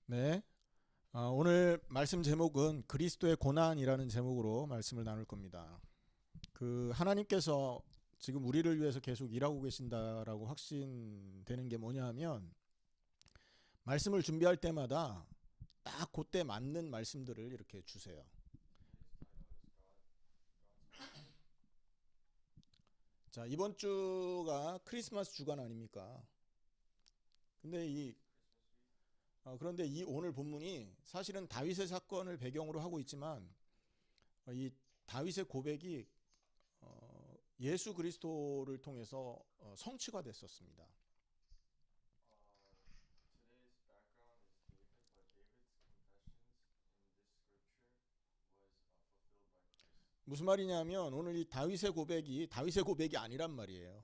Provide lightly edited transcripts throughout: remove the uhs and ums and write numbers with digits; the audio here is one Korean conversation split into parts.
네. 오늘 말씀 제목은 그리스도의 고난이라는 제목으로 말씀을 나눌 겁니다. 하나님께서 지금 우리를 위해서 계속 일하고 계신다라고 확신되는 게 뭐냐 하면 말씀을 준비할 때마다 딱 그때 맞는 말씀들을 이렇게 주세요. 자, 이번 주가 크리스마스 주간 아닙니까? 근데 그런데 이 오늘 본문이 사실은 다윗의 사건을 배경으로 하고 있지만 이 다윗의 고백이 예수 그리스도를 통해서 성취가 됐었습니다. 무슨 말이냐면 오늘 이 다윗의 고백이 아니란 말이에요.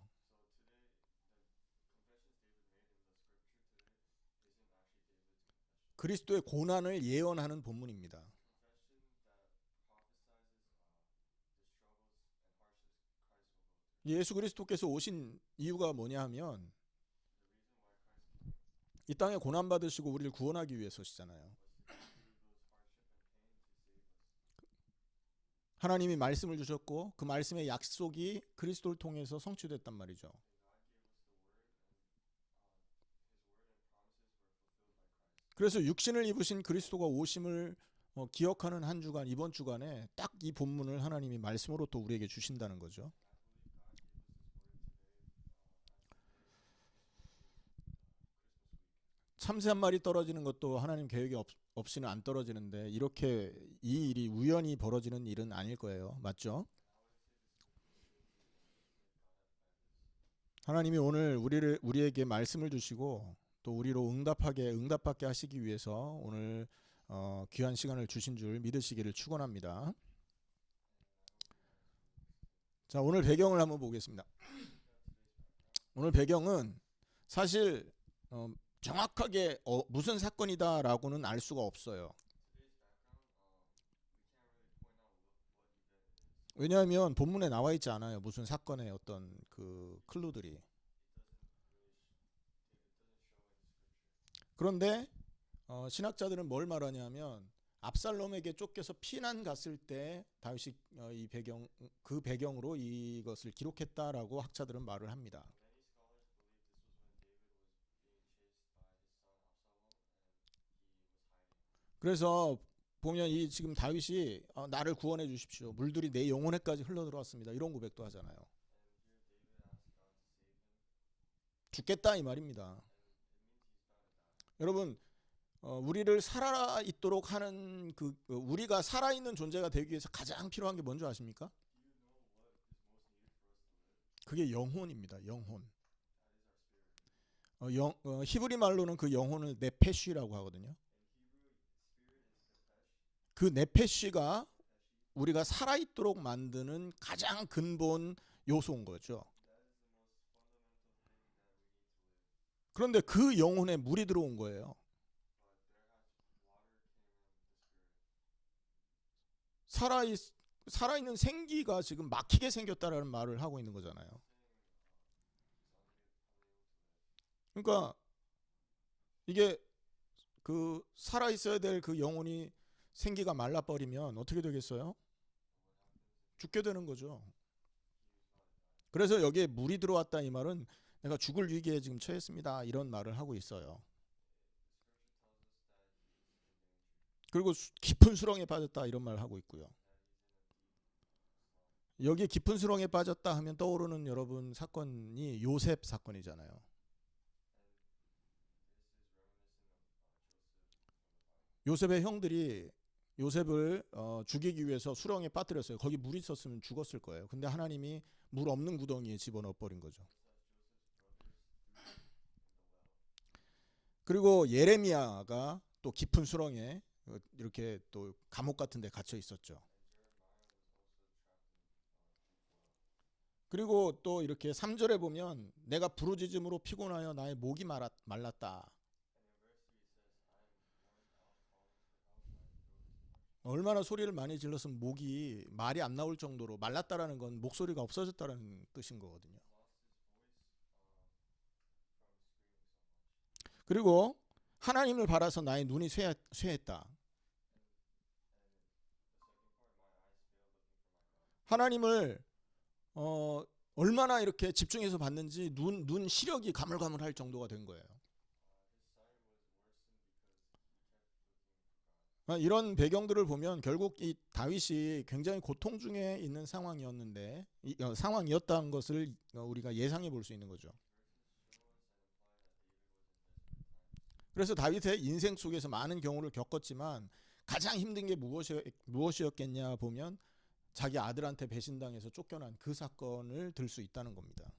그리스도의 고난을 예언하는 본문입니다. 예수 그리스도께서 오신 이유가 뭐냐 하면 이 땅에 고난 받으시고 우리를 구원하기 위해서시잖아요. 하나님이 말씀을 주셨고 그 말씀의 약속이 그리스도를 통해서 성취됐단 말이죠. 그래서 육신을 입으신 그리스도가 오심을 기억하는 한 주간, 이번 주간에 딱 이 본문을 하나님이 말씀으로 또 우리에게 주신다는 거죠. 참새 한 마리 떨어지는 것도 하나님 계획이 없이는 안 떨어지는데 이렇게 이 일이 우연히 벌어지는 일은 아닐 거예요. 맞죠? 하나님이 오늘 우리에게 말씀을 주시고 또 우리로 응답받게 하시기 위해서 오늘 귀한 시간을 주신 줄 믿으시기를 축원합니다. 자, 오늘 배경을 한번 보겠습니다. 오늘 배경은 사실 정확하게 무슨 사건이다라고는 알 수가 없어요. 왜냐하면 본문에 나와 있지 않아요. 무슨 사건의 어떤 그 클루들이. 그런데 신학자들은 뭘 말하냐면 압살롬에게 쫓겨서 피난 갔을 때 다윗이 그 배경으로 이것을 기록했다라고 학자들은 말을 합니다. 그래서 보면 이 지금 다윗이 나를 구원해 주십시오. 물들이 내 영혼에까지 흘러 들어왔습니다. 이런 고백도 하잖아요. 죽겠다 이 말입니다. 여러분 우리를 살아 있도록 하는 우리가 살아 있는 존재가 되기 위해서 가장 필요한 게 뭔지 아십니까? 그게 영혼입니다. 영혼. 히브리 말로는 그 영혼을 네페쉬라고 하거든요. 그 네페쉬가 우리가 살아 있도록 만드는 가장 근본 요소인 거죠. 그런데 그 영혼에 물이 들어온 거예요. 살아있, 살아있는 생기가 지금 막히게 생겼다라는 말을 하고 있는 거잖아요. 그러니까 이게 살아있어야 될 그 영혼이 생기가 말라버리면 어떻게 되겠어요? 죽게 되는 거죠. 그래서 여기에 물이 들어왔다 이 말은 내가 죽을 위기에 지금 처했습니다. 이런 말을 하고 있어요. 그리고 깊은 수렁에 빠졌다 이런 말을 하고 있고요. 여기에 깊은 수렁에 빠졌다 하면 떠오르는 여러분 사건이 요셉 사건이잖아요. 요셉의 형들이 요셉을 죽이기 위해서 수렁에 빠뜨렸어요. 거기 물이 있었으면 죽었을 거예요. 근데 하나님이 물 없는 구덩이에 집어넣어 버린 거죠. 그리고 예레미야가 또 깊은 수렁에 이렇게 또 감옥 같은 데 갇혀 있었죠. 그리고 또 이렇게 3절에 보면 내가 부르짖음으로 피곤하여 나의 목이 말랐다. 얼마나 소리를 많이 질렀으면 목이 말이 안 나올 정도로 말랐다라는 건 목소리가 없어졌다는 뜻인 거거든요. 그리고 하나님을 바라서 나의 눈이 쇠했다. 하나님을 얼마나 이렇게 집중해서 봤는지 눈 시력이 가물가물할 정도가 된 거예요. 이런 배경들을 보면 결국 이 다윗이 굉장히 고통 중에 있는 상황이었는데 상황이었다는 것을 우리가 예상해 볼 수 있는 거죠. 그래서 다윗의 인생 속에서 많은 경우를 겪었지만 가장 힘든 게 무엇이었겠냐 보면 자기 아들한테 배신당해서 쫓겨난 그 사건을 들 수 있다는 겁니다.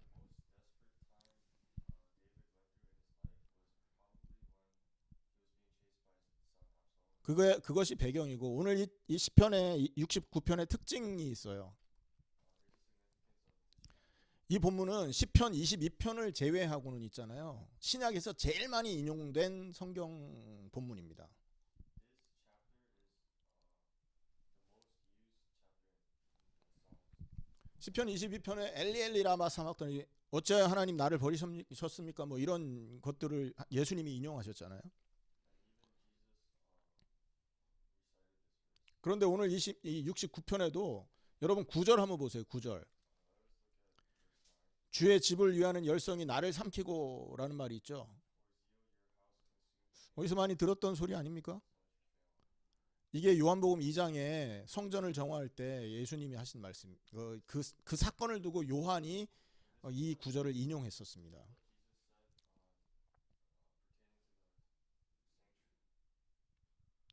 그것이 배경이고 오늘 이 시편의 69편의 특징이 있어요. 이 본문은 시편 22편을 제외하고는 있잖아요. 신약에서 제일 많이 인용된 성경 본문입니다. 시편 22편에 엘리 라마 사막더니 어찌하여 하나님 나를 버리셨습니까? 뭐 이런 것들을 예수님이 인용하셨잖아요. 그런데 오늘 이 69편에도 여러분 9절 한번 보세요. 9절. 주의 집을 위하는 열성이 나를 삼키고 라는 말이 있죠. 어디서 많이 들었던 소리 아닙니까? 이게 요한복음 2장에 성전을 정화할 때 예수님이 하신 말씀. 그 사건을 두고 요한이 이 구절을 인용했었습니다.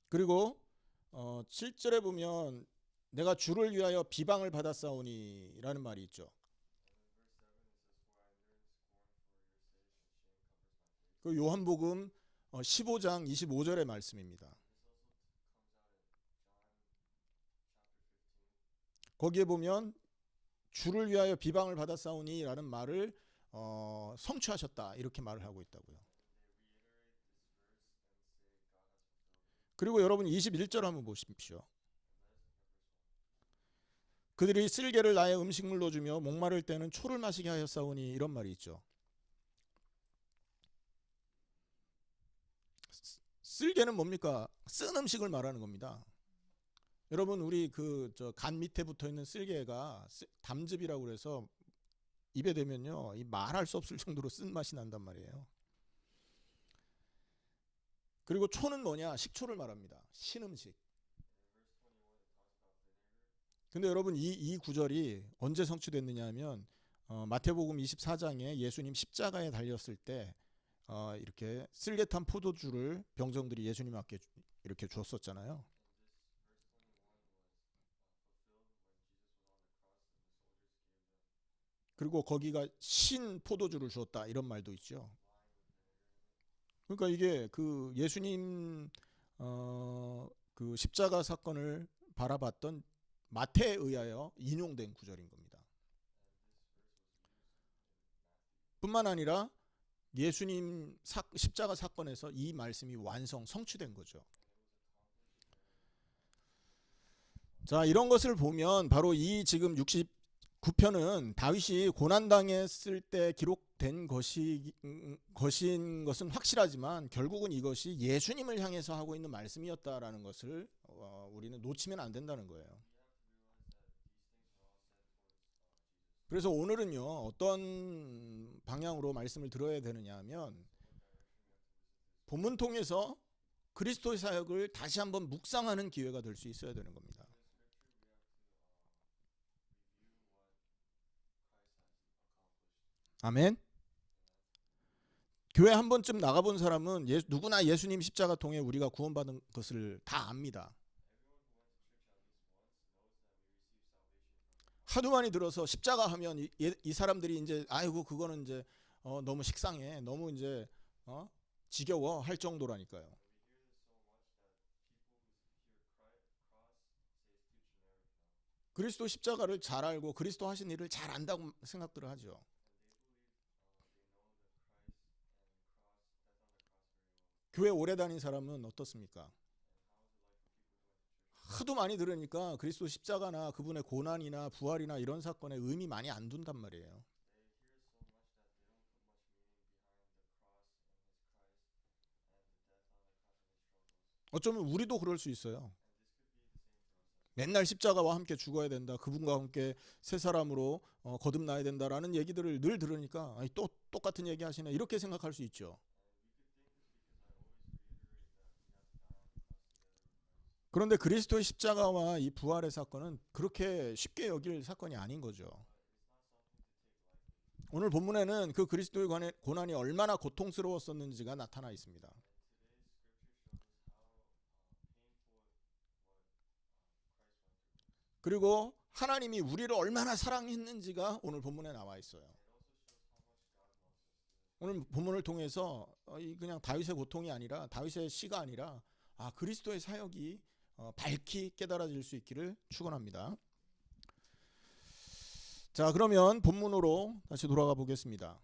그리고 7절에 보면 내가 주를 위하여 비방을 받았사오니 라는 말이 있죠. 그 요한복음 15장 25절의 말씀입니다. 거기에 보면 주를 위하여 비방을 받았사오니 라는 말을 성취하셨다 이렇게 말을 하고 있다고요. 그리고 여러분 21절 한번 보십시오. 그들이 쓸개를 나의 음식물로 주며 목마를 때는 초를 마시게 하였사오니 이런 말이 있죠. 쓸개는 뭡니까? 쓴 음식을 말하는 겁니다. 여러분 우리 그 간 밑에 붙어 있는 쓸개가 담즙이라고 그래서 입에 대면요 이 말할 수 없을 정도로 쓴 맛이 난단 말이에요. 그리고 초는 뭐냐? 식초를 말합니다. 신음식. 근데 여러분 이 구절이 언제 성취됐느냐 하면 마태복음 24장에 예수님 십자가에 달렸을 때 이렇게 쓸개탄 포도주를 병정들이 예수님 앞에 이렇게 줬었잖아요. 그리고 거기가 신 포도주를 주었다 이런 말도 있죠. 그러니까 이게 그 예수님 그 십자가 사건을 바라봤던 마태에 의하여 인용된 구절인 겁니다. 뿐만 아니라 예수님 십자가 사건에서 이 말씀이 성취된 거죠. 자, 이런 것을 보면 바로 이 지금 69편은 다윗이 고난당했을 때 기록된 것인 것은 확실하지만 결국은 이것이 예수님을 향해서 하고 있는 말씀이었다라는 것을 우리는 놓치면 안 된다는 거예요. 그래서 오늘은요 어떤 방향으로 말씀을 들어야 되느냐 하면 본문 통해서 그리스도의 사역을 다시 한번 묵상하는 기회가 될 수 있어야 되는 겁니다. 아멘. 교회 한 번쯤 나가본 사람은 누구나 예수님 십자가 통해 우리가 구원받은 것을 다 압니다. 하도 많이 들어서 십자가 하면 이 사람들이 이제 아이고 그거는 이제 너무 식상해, 너무 이제 지겨워 할 정도라니까요. 그리스도 십자가를 잘 알고 그리스도 하신 일을 잘 안다고 생각들을 하죠. 교회 오래 다닌 사람은 어떻습니까? 하도 많이 들으니까 그리스도 십자가나 그분의 고난이나 부활이나 이런 사건에 의미 많이 안 둔단 말이에요. 어쩌면 우리도 그럴 수 있어요. 맨날 십자가와 함께 죽어야 된다. 그분과 함께 새 사람으로 거듭나야 된다라는 얘기들을 늘 들으니까 아니, 또 똑같은 얘기 하시네. 이렇게 생각할 수 있죠. 그런데 그리스도의 십자가와 이 부활의 사건은 그렇게 쉽게 여길 사건이 아닌 거죠. 오늘 본문에는 그 그리스도의 고난이 얼마나 고통스러웠었는지가 나타나 있습니다. 그리고 하나님이 우리를 얼마나 사랑했는지가 오늘 본문에 나와 있어요. 오늘 본문을 통해서 그냥 다윗의 고통이 아니라 다윗의 시가 아니라 그리스도의 사역이 밝히 깨달아질 수 있기를 축원합니다. 자, 그러면 본문으로 다시 돌아가 보겠습니다.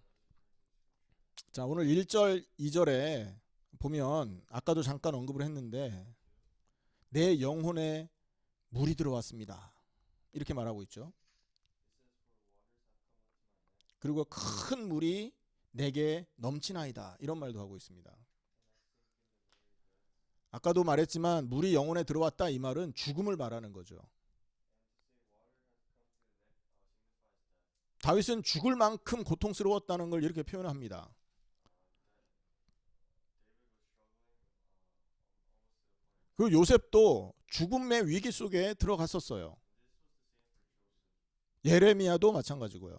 자, 오늘 1절, 2절에 보면 아까도 잠깐 언급을 했는데 내 영혼에 물이 들어왔습니다. 이렇게 말하고 있죠. 그리고 큰 물이 내게 넘치나이다. 이런 말도 하고 있습니다. 아까도 말했지만 물이 영혼에 들어왔다 이 말은 죽음을 말하는 거죠. 다윗은 죽을 만큼 고통스러웠다는 걸 이렇게 표현합니다. 그 요셉도 죽음의 위기 속에 들어갔었어요. 예레미야도 마찬가지고요.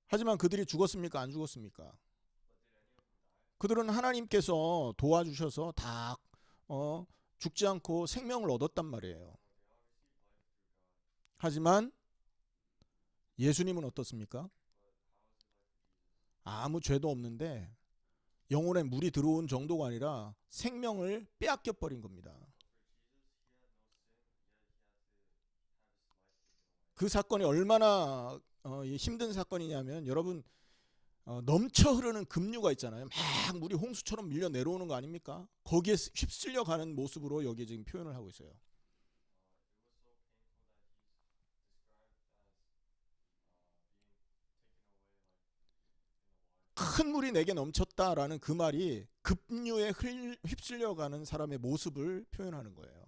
하지만 그들이 죽었습니까? 안 죽었습니까? 그들은 하나님께서 도와주셔서 다 죽지 않고 생명을 얻었단 말이에요. 하지만 예수님은 어떻습니까? 아무 죄도 없는데 영혼에 물이 들어온 정도가 아니라 생명을 빼앗겨 버린 겁니다. 그 사건이 얼마나 힘든 사건이냐면 여러분 넘쳐 흐르는 급류가 있잖아요. 막 물이 홍수처럼 밀려 내려오는 거 아닙니까? 거기에 휩쓸려 가는 모습으로 여기 지금 표현을 하고 있어요. 큰 물이 내게 넘쳤다라는 그 말이 급류에 휩쓸려가는 사람의 모습을 표현하는 거예요.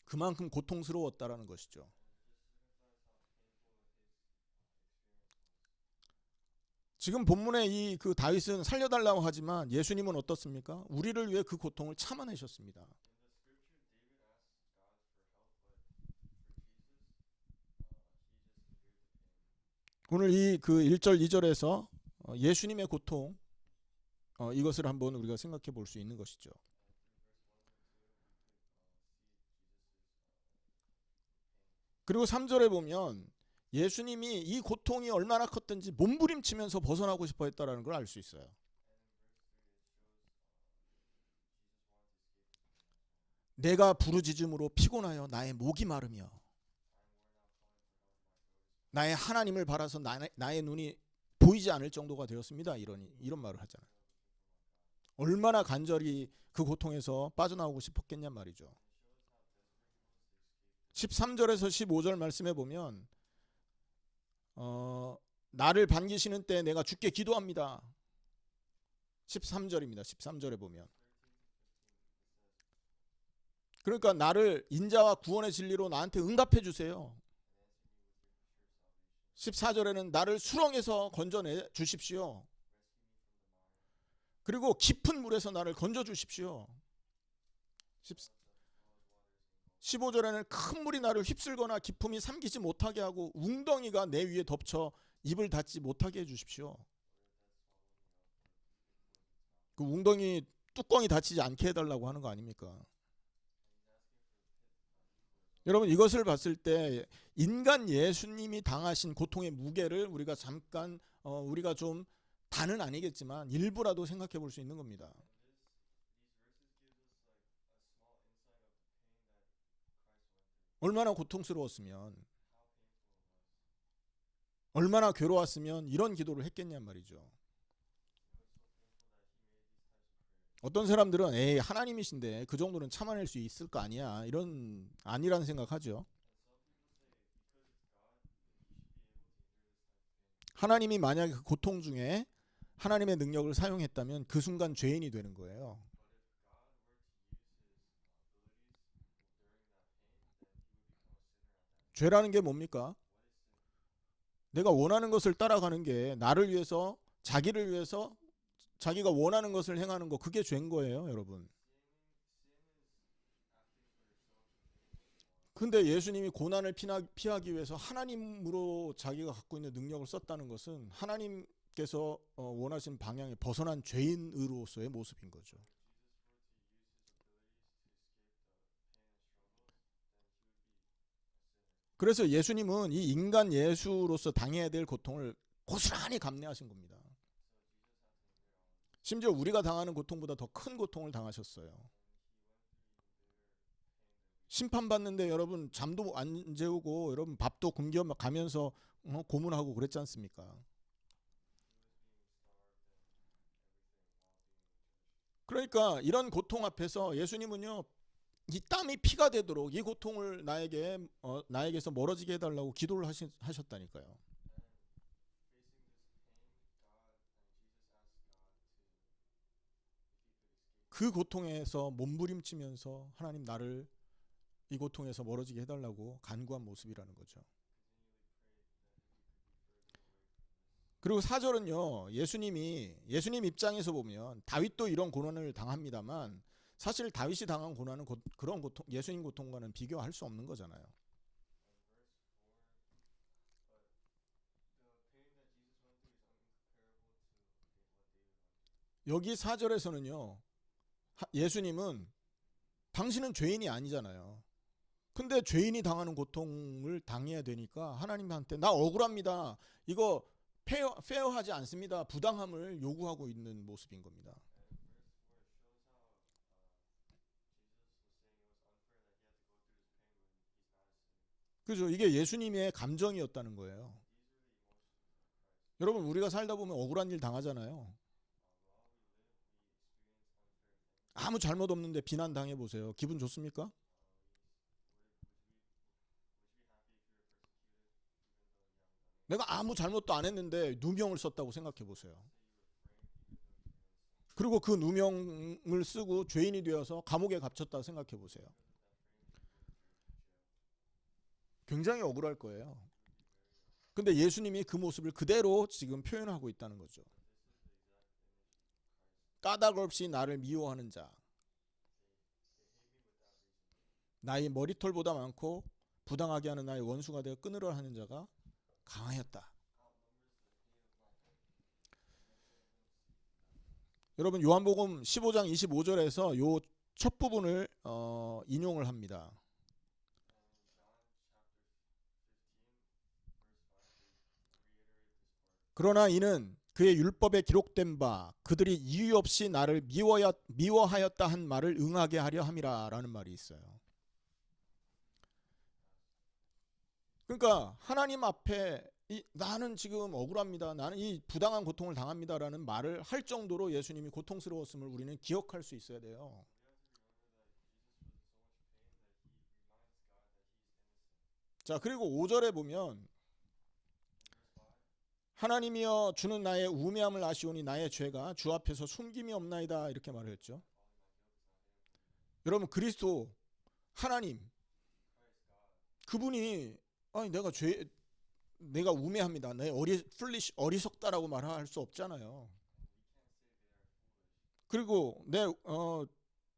그만큼 고통스러웠다라는 것이죠. 지금 본문에 이 그 다윗은 살려달라고 하지만 예수님은 어떻습니까? 우리를 위해 그 고통을 참아내셨습니다. 오늘 이 그 1절 2절에서 예수님의 고통 이것을 한번 우리가 생각해 볼 수 있는 것이죠. 그리고 3절에 보면 예수님이 이 고통이 얼마나 컸든지 몸부림치면서 벗어나고 싶어 했다라는 걸 알 수 있어요. 내가 부르짖음으로 피곤하여 나의 목이 마르며 나의 하나님을 바라서 나의 눈이 보이지 않을 정도가 되었습니다. 이런 말을 하잖아요. 얼마나 간절히 그 고통에서 빠져나오고 싶었겠냔 말이죠. 13절에서 15절 말씀해 보면 나를 반기시는 때 내가 주께 기도합니다. 13절입니다. 13절에 보면 그러니까 나를 인자와 구원의 진리로 나한테 응답해 주세요. 14절에는 나를 수렁에서 건져내 주십시오. 그리고 깊은 물에서 나를 건져 주십시오. 15절에는 큰 물이 나를 휩쓸거나 깊음이 삼키지 못하게 하고 웅덩이가 내 위에 덮쳐 입을 닫지 못하게 해주십시오. 그 웅덩이 뚜껑이 닫히지 않게 해달라고 하는 거 아닙니까? 여러분 이것을 봤을 때 인간 예수님이 당하신 고통의 무게를 우리가 잠깐 우리가 좀 다는 아니겠지만 일부라도 생각해 볼 수 있는 겁니다. 얼마나 고통스러웠으면 얼마나 괴로웠으면 이런 기도를 했겠냔 말이죠. 어떤 사람들은 에이 하나님이신데 그 정도는 참아낼 수 있을 거 아니야 이런 아니라는 생각하죠. 하나님이 만약에 그 고통 중에 하나님의 능력을 사용했다면 그 순간 죄인이 되는 거예요. 죄라는 게 뭡니까? 내가 원하는 것을 따라가는 게 나를 위해서, 자기를 위해서 자기가 원하는 것을 행하는 거, 그게 죄인 거예요, 여러분. 근데 예수님이 고난을 피하기 위해서 하나님으로 자기가 갖고 있는 능력을 썼다는 것은 하나님께서 원하신 방향에 벗어난 죄인으로서의 모습인 거죠. 그래서 예수님은 이 인간 예수로서 당해야 될 고통을 고스란히 감내하신 겁니다. 심지어 우리가 당하는 고통보다 더 큰 고통을 당하셨어요. 심판받는데 여러분 잠도 안 재우고 여러분 밥도 굶겨 가면서 고문하고 그랬지 않습니까? 그러니까 이런 고통 앞에서 예수님은요, 이 땀이 피가 되도록 이 고통을 나에게서 멀어지게 해달라고 기도를 하셨다니까요. 그 고통에서 몸부림치면서 하나님 나를 이 고통에서 멀어지게 해달라고 간구한 모습이라는 거죠. 그리고 4절은요, 예수님 입장에서 보면 다윗도 이런 고난을 당합니다만 사실 다윗이 당한 고난은 그런 고통, 예수님 고통과는 비교할 수 없는 거잖아요. 여기 4절에서는요, 예수님은 당신은 죄인이 아니잖아요. 근데 죄인이 당하는 고통을 당해야 되니까 하나님한테 나 억울합니다. 이거 페어하지 않습니다. 부당함을 요구하고 있는 모습인 겁니다. 그죠? 이게 예수님의 감정이었다는 거예요. 여러분, 우리가 살다 보면 억울한 일 당하잖아요. 아무 잘못 없는데 비난 당해 보세요. 기분 좋습니까? 내가 아무 잘못도 안 했는데 누명을 썼다고 생각해 보세요. 그리고 그 누명을 쓰고 죄인이 되어서 감옥에 갇혔다고 생각해 보세요. 굉장히 억울할 거예요. 근데 예수님이 그 모습을 그대로 지금 표현하고 있다는 거죠. 까닭 없이 나를 미워하는 자, 나의 머리털보다 많고 부당하게 하는 나의 원수가 되어 끊으려 하는 자가 강하였다. 여러분, 요한복음 15장 25절에서 요 첫 부분을 인용을 합니다. 그러나 이는 그의 율법에 기록된 바 그들이 이유 없이 나를 미워하였다 한 말을 응하게 하려 함이라라는 말이 있어요. 그러니까 하나님 앞에 나는 지금 억울합니다. 나는 이 부당한 고통을 당합니다라는 말을 할 정도로 예수님이 고통스러웠음을 우리는 기억할 수 있어야 돼요. 자, 그리고 5절에 보면 하나님이여 주는 나의 우매함을 아시오니 나의 죄가 주 앞에서 숨김이 없나이다 이렇게 말했죠. 여러분, 그리스도 하나님 그분이 아니 내가 우매합니다. 내 어리석다라고 말할 수 없잖아요. 그리고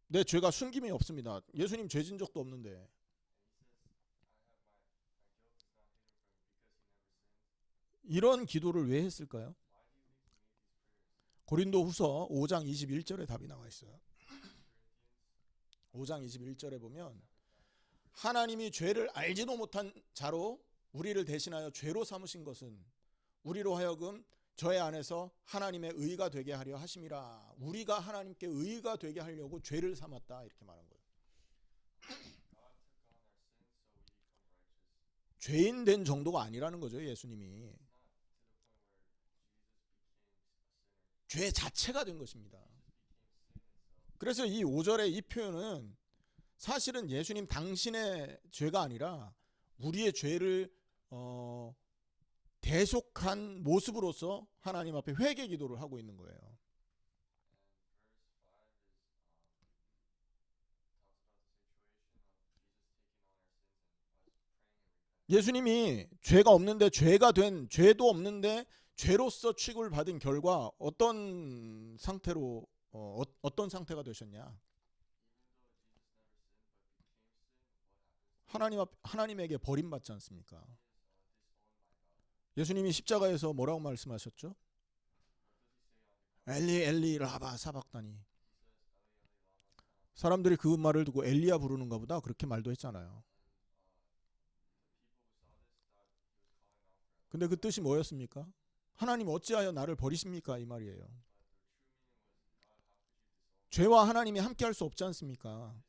내 죄가 숨김이 없습니다. 예수님 죄진 적도 없는데 이런 기도를 왜 했을까요? 고린도후서 5장 21절에 답이 나와 있어요. 5장 21절에 보면 하나님이 죄를 알지도 못한 자로 우리를 대신하여 죄로 삼으신 것은 우리로 하여금 저의 안에서 하나님의 의가 되게 하려 하심이라. 우리가 하나님께 의가 되게 하려고 죄를 삼았다 이렇게 말한 거예요. 죄인 된 정도가 아니라는 거죠. 예수님이 죄 자체가 된 것입니다. 그래서 이 5절의 이 표현은 사실은 예수님 당신의 죄가 아니라 우리의 죄를 대속한 모습으로서 하나님 앞에 회개 기도를 하고 있는 거예요. 예수님이 죄가 없는데 죄가 된 죄도 없는데 죄로서 취급을 받은 결과 어떤 상태로 어떤 상태가 되셨냐? 하나님에게 버림받지 않습니까? 예수님이 십자가에서 뭐라고 말씀하셨죠? 엘리 엘리 라바 사박다니. 사람들이 그 말을 듣고 엘리야 부르는가 보다 그렇게 말도 했잖아요. 근데 그 뜻이 뭐였습니까? 하나님 어찌하여 나를 버리십니까? 이 말이에요. 죄와 하나님이 함께 할 수 없지 않습니까?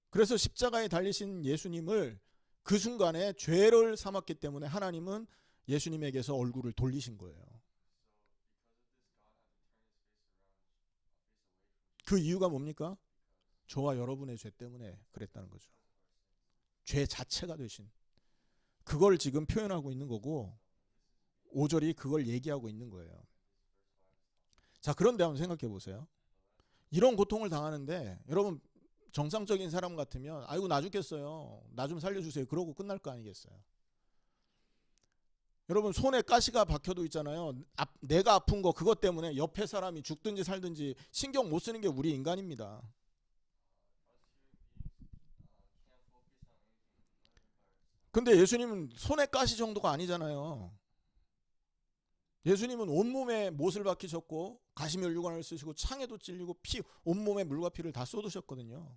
그래서 십자가에 달리신 예수님을 그 순간에 죄를 삼았기 때문에 하나님은 예수님에게서 얼굴을 돌리신 거예요. 그 이유가 뭡니까? 저와 여러분의 죄 때문에 그랬다는 거죠. 죄 자체가 되신. 그걸 지금 표현하고 있는 거고 5절이 그걸 얘기하고 있는 거예요. 자, 그런데 한번 생각해 보세요. 이런 고통을 당하는데 여러분 정상적인 사람 같으면 아이고 나 죽겠어요. 나 좀 살려주세요. 그러고 끝날 거 아니겠어요. 여러분 손에 가시가 박혀도 있잖아요. 내가 아픈 거 그것 때문에 옆에 사람이 죽든지 살든지 신경 못 쓰는 게 우리 인간입니다. 근데 예수님은 손에 가시 정도가 아니잖아요. 예수님은 온몸에 못을 박히셨고 가시면류관을 쓰시고 창에도 찔리고 온몸에 물과 피를 다 쏟으셨거든요.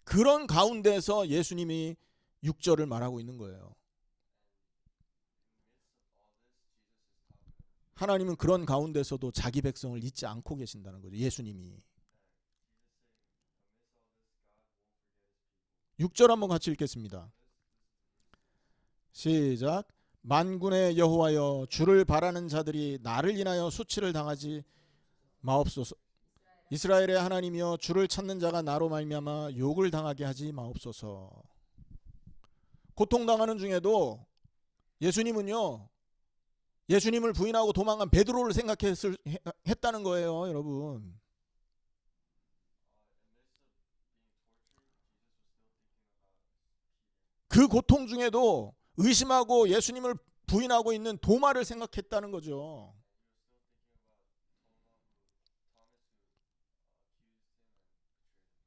그런 가운데서 예수님이 6절을 말하고 있는 거예요. 하나님은 그런 가운데서도 자기 백성을 잊지 않고 계신다는 거죠. 예수님이. 6절 한번 같이 읽겠습니다. 시작. 만군의 여호와여 주를 바라는 자들이 나를 인하여 수치를 당하지 마옵소서. 이스라엘의 하나님이여 주를 찾는 자가 나로 말미암아 욕을 당하게 하지 마옵소서. 고통당하는 중에도 예수님은요. 예수님을 부인하고 도망간 베드로를 생각했다는 거예요, 여러분. 그 고통 중에도 의심하고 예수님을 부인하고 있는 도마를 생각했다는 거죠.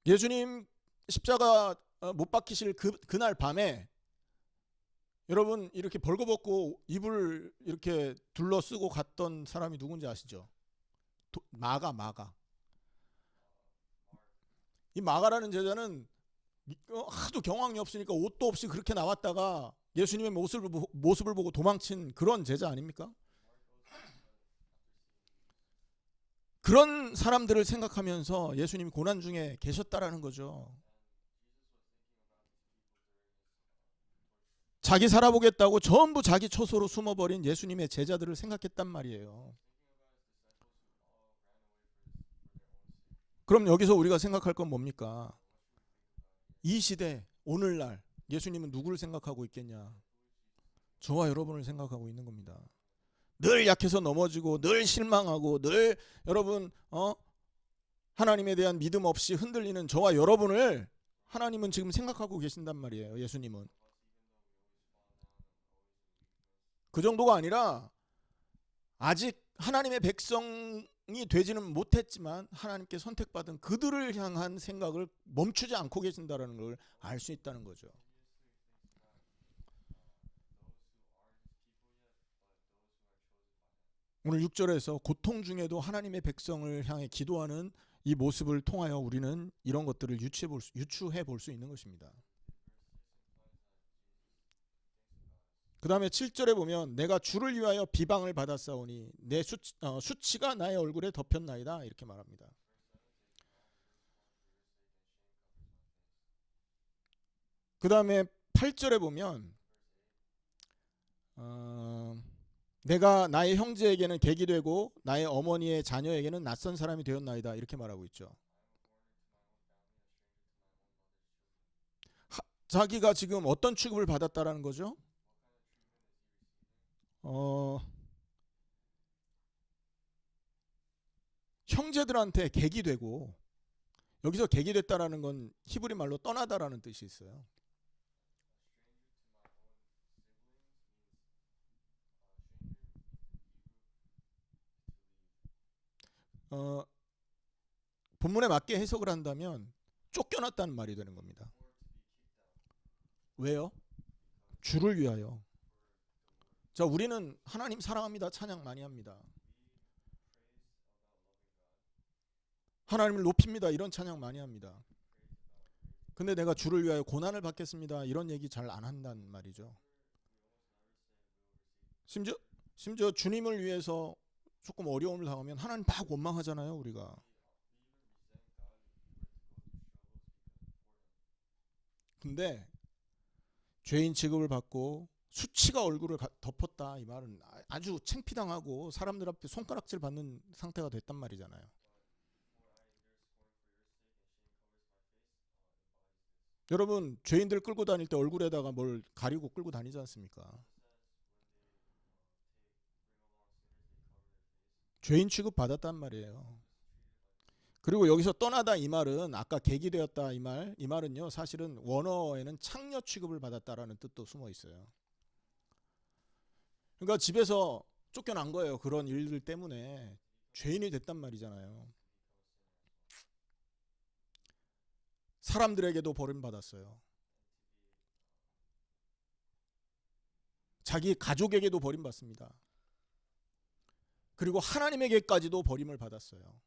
예수님 십자가 못 박히실 그날 밤에 여러분 이렇게 벌거벗고 이불 이렇게 둘러쓰고 갔던 사람이 누군지 아시죠? 마가. 이 마가라는 제자는 하도 경황이 없으니까 옷도 없이 그렇게 나왔다가 예수님의 모습을 보고 도망친 그런 제자 아닙니까? 그런 사람들을 생각하면서 예수님이 고난 중에 계셨다라는 거죠. 자기 살아보겠다고 전부 자기 처소로 숨어버린 예수님의 제자들을 생각했단 말이에요. 그럼 여기서 우리가 생각할 건 뭡니까? 이 시대 오늘날 예수님은 누구를 생각하고 있겠냐? 저와 여러분을 생각하고 있는 겁니다. 늘 약해서 넘어지고 늘 실망하고 늘 여러분 하나님에 대한 믿음 없이 흔들리는 저와 여러분을 하나님은 지금 생각하고 계신단 말이에요. 예수님은. 그 정도가 아니라 아직 하나님의 백성이 되지는 못했지만 하나님께 선택받은 그들을 향한 생각을 멈추지 않고 계신다는 걸 알 수 있다는 거죠. 오늘 6절에서 고통 중에도 하나님의 백성을 향해 기도하는 이 모습을 통하여 우리는 이런 것들을 유추해 볼 수 있는 것입니다. 그 다음에 7절에 보면 내가 주를 위하여 비방을 받았사오니 내 수치가 나의 얼굴에 덮였나이다 이렇게 말합니다. 그 다음에 8절에 보면 내가 나의 형제에게는 객이 되고 나의 어머니의 자녀에게는 낯선 사람이 되었나이다 이렇게 말하고 있죠. 자기가 지금 어떤 취급을 받았다라는 거죠? 형제들한테 객이 되고, 여기서 객이 됐다라는 건 히브리 말로 떠나다라는 뜻이 있어요. 어, 본문에 맞게 해석을 한다면 쫓겨났다는 말이 되는 겁니다. 왜요? 주를 위하여. 자, 우리는 하나님 사랑합니다. 찬양 많이 합니다. 하나님을 높입니다. 이런 찬양 많이 합니다. 근데 내가 주를 위하여 고난을 받겠습니다. 이런 얘기 잘 안 한다는 말이죠. 심지어 주님을 위해서 조금 어려움을 당하면 하나님 막 원망하잖아요, 우리가. 근데 죄인 취급을 받고 수치가 얼굴을 덮었다, 이 말은 아주 창피당하고 사람들 앞에 손가락질 받는 상태가 됐단 말이잖아요. 여러분, 죄인들 끌고 다닐 때 얼굴에다가 뭘 가리고 끌고 다니지 않습니까? 죄인 취급 받았단 말이에요. 그리고 여기서 떠나다 이 말은 아까 객이 되었다 이 말은요, 사실은 원어에는 창녀 취급을 받았다라는 뜻도 숨어 있어요. 그러니까 집에서 쫓겨난 거예요. 그런 일들 때문에 죄인이 됐단 말이잖아요. 사람들에게도 버림받았어요. 자기 가족에게도 버림받습니다. 그리고 하나님에게까지도 버림을 받았어요.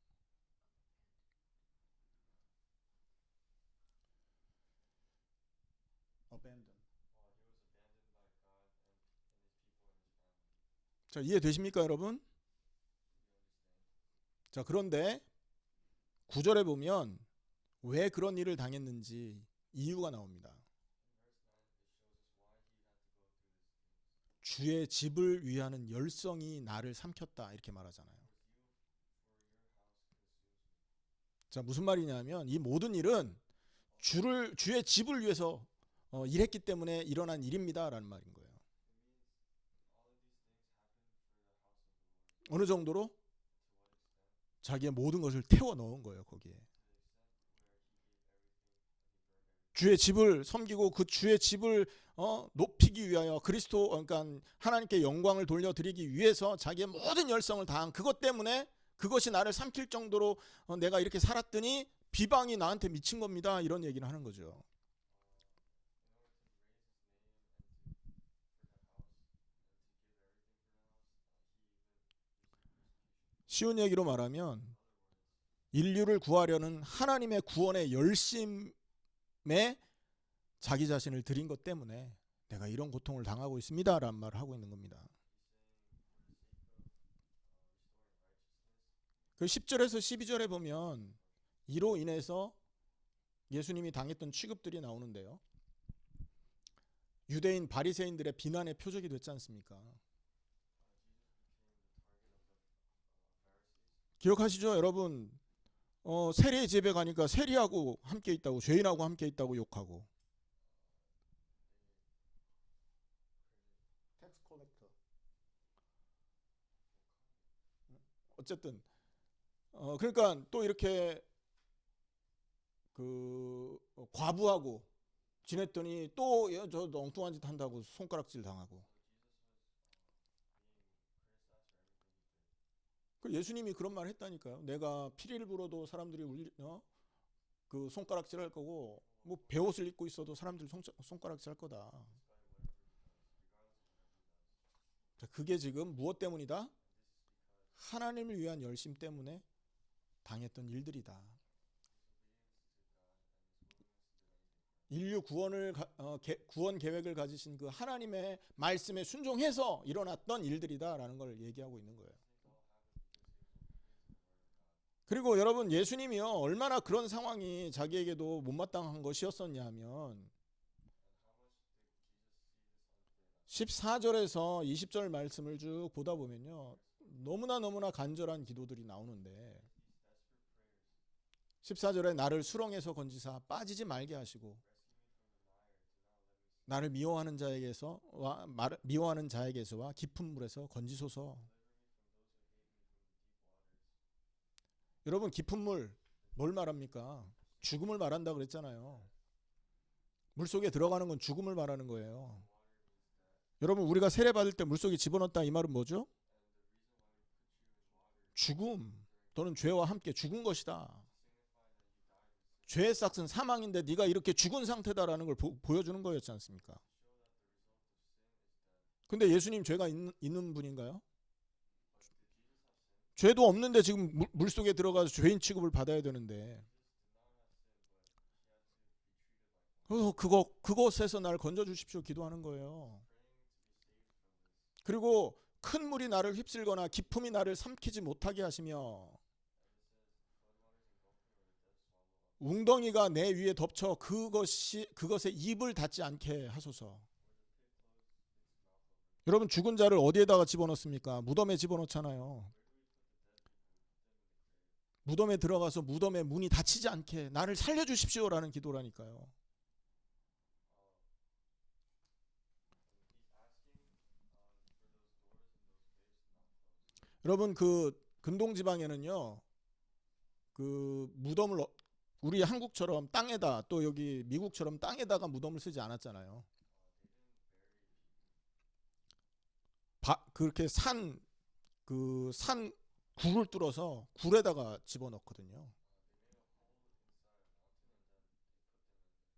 자, 이해되십니까, 여러분? 자, 그런데 9절에 보면 왜 그런 일을 당했는지 이유가 나옵니다. 주의 집을 위하는 열성이 나를 삼켰다, 이렇게 말하잖아요. 자, 무슨 말이냐면 이 모든 일은 주의 집을 위해서 일했기 때문에 일어난 일입니다라는 말인 거예요. 어느 정도로? 자기의 모든 것을 태워 넣은 거예요, 거기에. 주의 집을 섬기고 그 주의 집을 높이기 위하여 그리스도, 그러니까 하나님께 영광을 돌려드리기 위해서 자기의 모든 열성을 다한 그것 때문에 그것이 나를 삼킬 정도로 내가 이렇게 살았더니 비방이 나한테 미친 겁니다. 이런 얘기를 하는 거죠. 쉬운 얘기로 말하면 인류를 구하려는 하나님의 구원의 열심에 자기 자신을 드린 것 때문에 내가 이런 고통을 당하고 있습니다 라는 말을 하고 있는 겁니다. 그 10절에서 12절에 보면 이로 인해서 예수님이 당했던 취급들이 나오는데요. 유대인 바리새인들의 비난의 표적이 됐지 않습니까? 기억하시죠, 여러분? 세리의 집에 가니까 세리하고 함께 있다고, 죄인하고 함께 있다고 욕하고. 어쨌든 그러니까 또 이렇게 그 과부하고 지냈더니 또 저 엉뚱한 짓 한다고 손가락질 당하고. 그 예수님이 그런 말 했다니까요. 내가 피리를 불어도 사람들이 그 손가락질 할 거고, 뭐 베옷을 입고 있어도 사람들이 손가락질 할 거다. 자, 그게 지금 무엇 때문이다? 하나님을 위한 열심 때문에 당했던 일들이다. 인류 구원 계획을 가지신 그 하나님의 말씀에 순종해서 일어났던 일들이다라는 걸 얘기하고 있는 거예요. 그리고 여러분, 예수님이요 얼마나 그런 상황이 자기에게도 못마땅한 것이었었냐 하면 14절에서 20절 말씀을 쭉 보다 보면요, 너무나 간절한 기도들이 나오는데 14절에 나를 수렁에서 건지사 빠지지 말게 하시고 나를 미워하는 자에게서와 깊은 물에서 건지소서. 여러분, 깊은 물 뭘 말합니까? 죽음을 말한다 그랬잖아요. 물속에 들어가는 건 죽음을 말하는 거예요. 여러분, 우리가 세례 받을 때 물속에 집어넣었다 이 말은 뭐죠? 죽음 또는 죄와 함께 죽은 것이다. 죄의 싹은 사망인데 네가 이렇게 죽은 상태다라는 걸 보여주는 거였지 않습니까? 근데 예수님 죄가 있는 분인가요? 죄도 없는데 지금 물속에 들어가서 죄인 취급을 받아야 되는데, 그것에서 날 건져 주십시오 기도하는 거예요. 그리고 큰 물이 나를 휩쓸거나 기품이 나를 삼키지 못하게 하시며 웅덩이가 내 위에 덮쳐 그것에 입을 닫지 않게 하소서. 여러분, 죽은 자를 어디에다가 집어넣습니까? 무덤에 집어넣잖아요. 무덤에 들어가서 무덤의 문이 닫히지 않게 나를 살려주십시오라는 기도라니까요. 여러분, 그 근동 지방에는요, 그 무덤을 우리 한국처럼 땅에다, 또 여기 미국처럼 땅에다가 무덤을 쓰지 않았잖아요. 그렇게 산 굴을 뚫어서 굴에다가 집어넣거든요.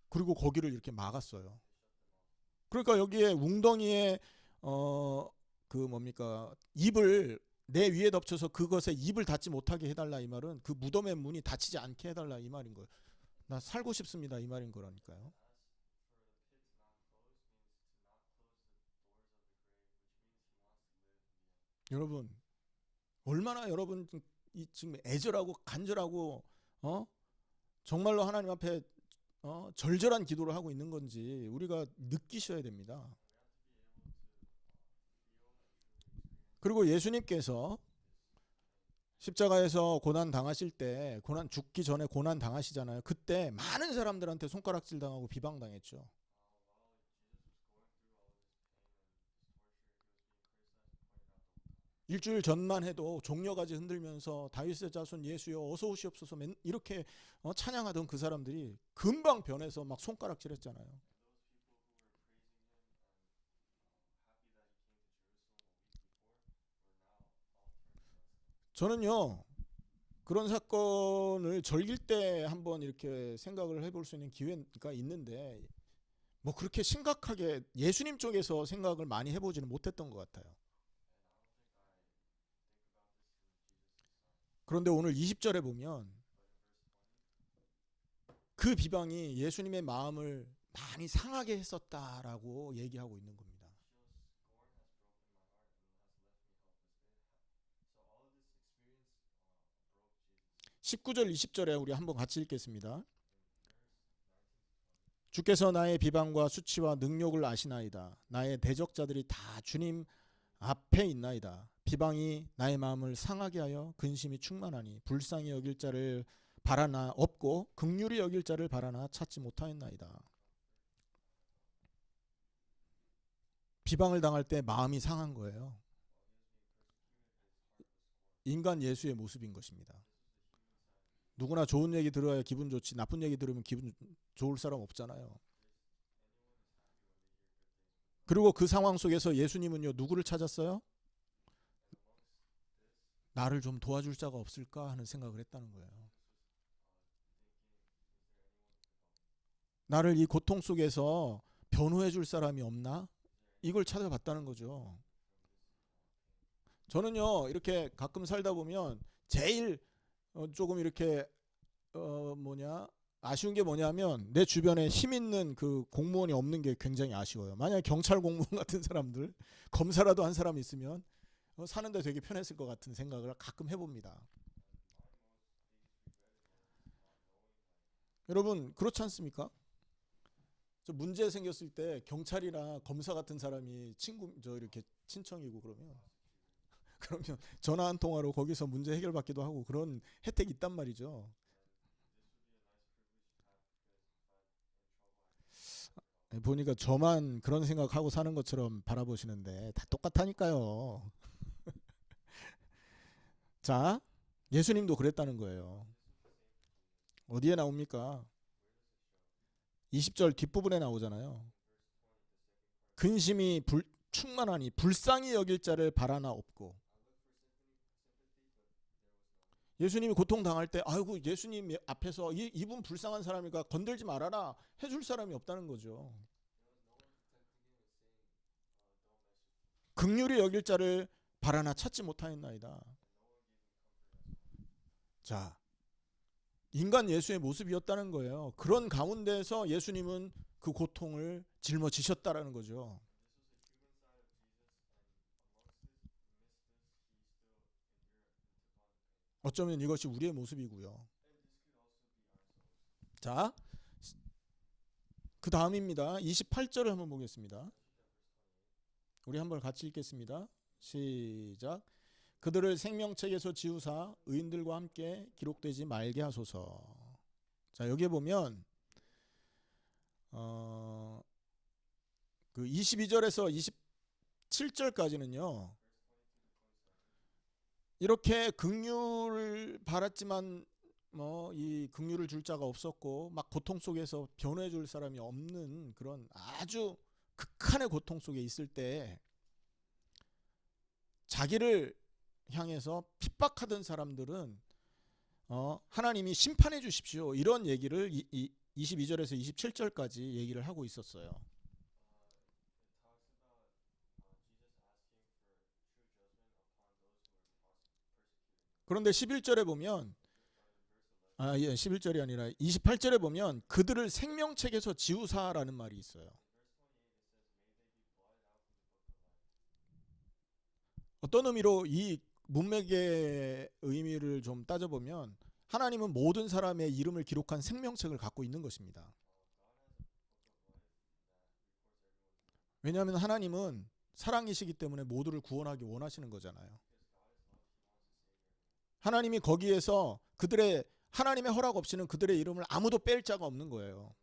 그리고 거기를 이렇게 막았어요. 그러니까 여기에 웅덩이에 그 뭡니까, 입을 내 위에 덮쳐서 그것에 입을 닫지 못하게 해달라 이 말은 그 무덤의 문이 닫히지 않게 해달라 이 말인 거예요. 나 살고 싶습니다 이 말인 거라니까요. 여러분, 얼마나 여러분 지금 애절하고 간절하고 정말로 하나님 앞에 절절한 기도를 하고 있는 건지 우리가 느끼셔야 됩니다. 그리고 예수님께서 십자가에서 고난 당하실 때, 고난 죽기 전에 고난 당하시잖아요. 그때 많은 사람들한테 손가락질 당하고 비방 당했죠. 일주일 전만 해도 종려가지 흔들면서 다윗의 자손 예수여 어서 오시옵소서 이렇게 찬양하던 그 사람들이 금방 변해서 막 손가락질했잖아요. 저는요, 그런 사건을 절길 때 한번 이렇게 생각을 해볼 수 있는 기회가 있는데 뭐 그렇게 심각하게 예수님 쪽에서 생각을 많이 해보지는 못했던 것 같아요. 그런데 오늘 20절에 보면 그 비방이 예수님의 마음을 많이 상하게 했었다라고 얘기하고 있는 겁니다. 19절 20절에 우리 한번 같이 읽겠습니다. 주께서 나의 비방과 수치와 능욕을 아시나이다. 나의 대적자들이 다 주님 앞에 있나이다. 비방이 나의 마음을 상하게 하여 근심이 충만하니 불쌍히 여길 자를 바라나 없고 긍휼히 여길 자를 바라나 찾지 못하였나이다. 비방을 당할 때 마음이 상한 거예요. 인간 예수의 모습인 것입니다. 누구나 좋은 얘기 들어야 기분 좋지 나쁜 얘기 들으면 기분 좋을 사람 없잖아요. 그리고 그 상황 속에서 예수님은요, 누구를 찾았어요? 나를 좀 도와줄 자가 없을까 하는 생각을 했다는 거예요. 나를 이 고통 속에서 변호해 줄 사람이 없나? 이걸 찾아봤다는 거죠. 저는요, 이렇게 가끔 살다 보면 제일 조금 이렇게 아쉬운 게 뭐냐면 내 주변에 힘 있는 그 공무원이 없는 게 굉장히 아쉬워요. 만약에 경찰 공무원 같은 사람들, 검사라도 한 사람 있으면 사는데 되게 편했을 것 같은 생각을 가끔 해봅니다. 여러분, 그렇지 않습니까? 저 문제 생겼을 때 경찰이나 검사 같은 사람이 저 이렇게 친청이고 그러면 전화 한 통화로 거기서 문제 해결받기도 하고 그런 혜택이 있단 말이죠. 보니까 저만 그런 생각하고 사는 것처럼 바라보시는데 다 똑같다니까요. 자, 예수님도 그랬다는 거예요. 어디에 나옵니까? 20절 뒷부분에 나오잖아요. 근심이 충만하니 불쌍히 여길 자를 바라나 없고. 예수님이 고통당할 때 아이고 예수님 앞에서 이분 불쌍한 사람이니까 건들지 말아라 해줄 사람이 없다는 거죠. 긍휼히 여길 자를 바라나 찾지 못하였나이다. 자, 인간 예수의 모습이었다는 거예요. 그런 가운데서 예수님은 그 고통을 짊어지셨다라는 거죠. 어쩌면 이것이 우리의 모습이고요. 자, 그 다음입니다. 28절을 한번 보겠습니다. 우리 한번 같이 읽겠습니다. 시작. 그들을 생명책에서 지우사 의인들과 함께 기록되지 말게 하소서. 자, 여기에 보면 그 22절에서 27절까지는요. 이렇게 긍휼을 바랐지만 이 긍휼을 줄 자가 없었고 막 고통 속에서 변호해 줄 사람이 없는 그런 아주 극한의 고통 속에 있을 때 자기를 향해서 핍박하던 사람들은 하나님이 심판해 주십시오. 이런 얘기를 22절에서 27절까지 얘기를 하고 있었어요. 그런데 11절에 보면 11절이 아니라 28절에 보면 그들을 생명책에서 지우사라는 말이 있어요. 어떤 의미로 이 문맥의 의미를 좀 따져보면 하나님은 모든 사람의 이름을 기록한 생명책을 갖고 있는 것입니다. 왜냐하면 하나님은 사랑이시기 때문에 모두를 구원하기 원하시는 거잖아요. 하나님이 거기에서 하나님의 허락 없이는 그들의 이름을 아무도 뺄 자가 없는 거예요.